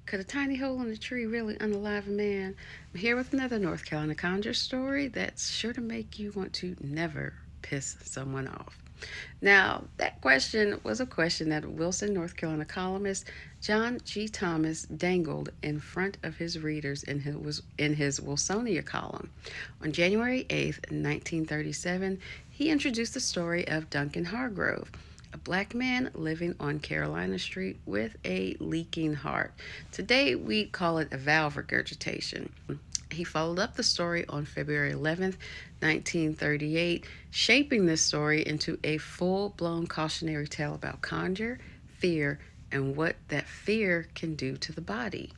Could a tiny hole in a tree really unalive a man? I'm here with another North Carolina Conjure story that's sure to make you want to never piss someone off. Now, that question was a question that Wilson, North Carolina columnist John G. Thomas dangled in front of his readers in his Wilsonia column. On January 8th, 1937, he introduced the story of Duncan Hargrove, a black man living on Carolina Street with a leaking heart. Today, we call it a valve regurgitation. He followed up the story on February 11th, 1938, shaping this story into a full blown cautionary tale about conjure, fear, and what that fear can do to the body.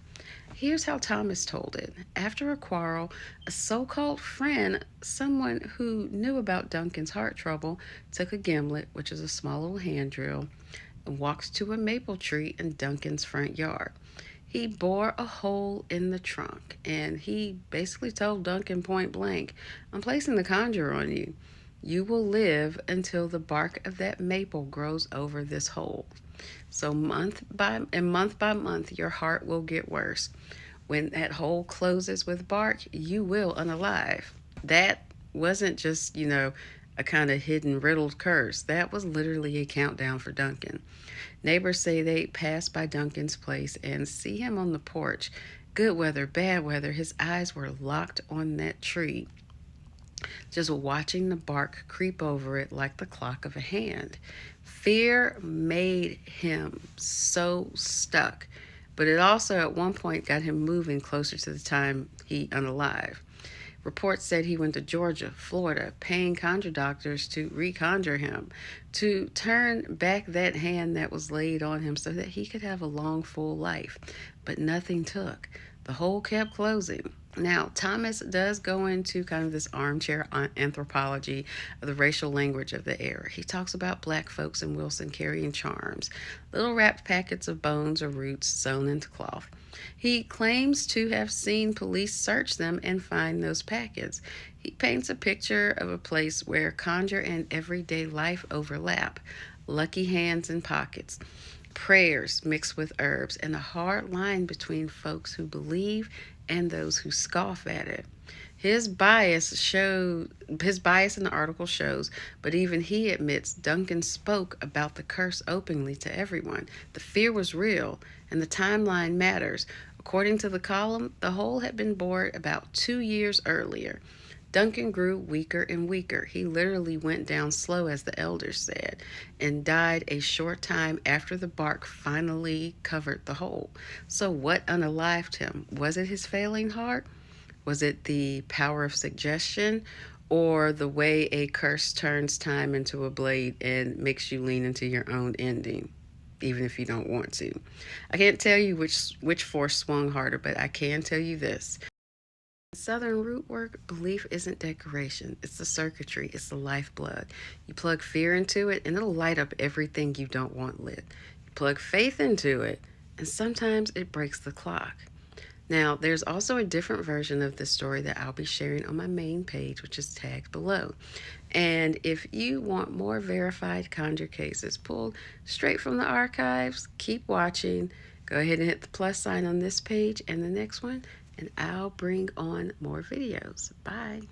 Here's how Thomas told it. After a quarrel, a so called friend, someone who knew about Duncan's heart trouble, took a gimlet, which is a small little hand drill, and walked to a maple tree in Duncan's front yard. He bored a hole in the trunk and he basically told Duncan point blank, I'm placing the conjure on you. You will live until the bark of that maple grows over this hole. So month by month, your heart will get worse. When that hole closes with bark, you will unalive. That wasn't just, a kind of hidden riddled curse. That was literally a countdown for Duncan. Neighbors say they pass by Duncan's place and see him on the porch. Good weather, bad weather, his eyes were locked on that tree, just watching the bark creep over it like the clock of a hand. Fear made him so stuck, but it also at one point got him moving closer to the time he unalive. Reports said he went to Georgia, Florida, paying conjure doctors to reconjure him, to turn back that hand that was laid on him so that he could have a long, full life. But nothing took. The hole kept closing. Now, Thomas does go into kind of this armchair anthropology of the racial language of the era. He talks about black folks in Wilson carrying charms, little wrapped packets of bones or roots sewn into cloth. He claims to have seen police search them and find those packets. He paints a picture of a place where conjure and everyday life overlap, lucky hands and pockets, prayers mixed with herbs, and a hard line between folks who believe and those who scoff at it. His bias in the article shows, but even he admits Duncan spoke about the curse openly to everyone. The fear was real, and the timeline matters. According to the column, the hole had been bored about 2 years earlier. Duncan grew weaker and weaker. He literally went down slow, as the elders said, and died a short time after the bark finally covered the hole. So, what unalived him? Was it his failing heart? Was it the power of suggestion? Or the way a curse turns time into a blade and makes you lean into your own ending, even if you don't want to? I can't tell you which force swung harder, but I can tell you this. Southern root work, belief isn't decoration. It's the circuitry, it's the lifeblood. You plug fear into it, and it'll light up everything you don't want lit. You plug faith into it, and sometimes it breaks the clock. Now, there's also a different version of this story that I'll be sharing on my main page, which is tagged below. And if you want more verified conjure cases pulled straight from the archives, keep watching. Go ahead and hit the plus sign on this page and the next one, and I'll bring on more videos. Bye.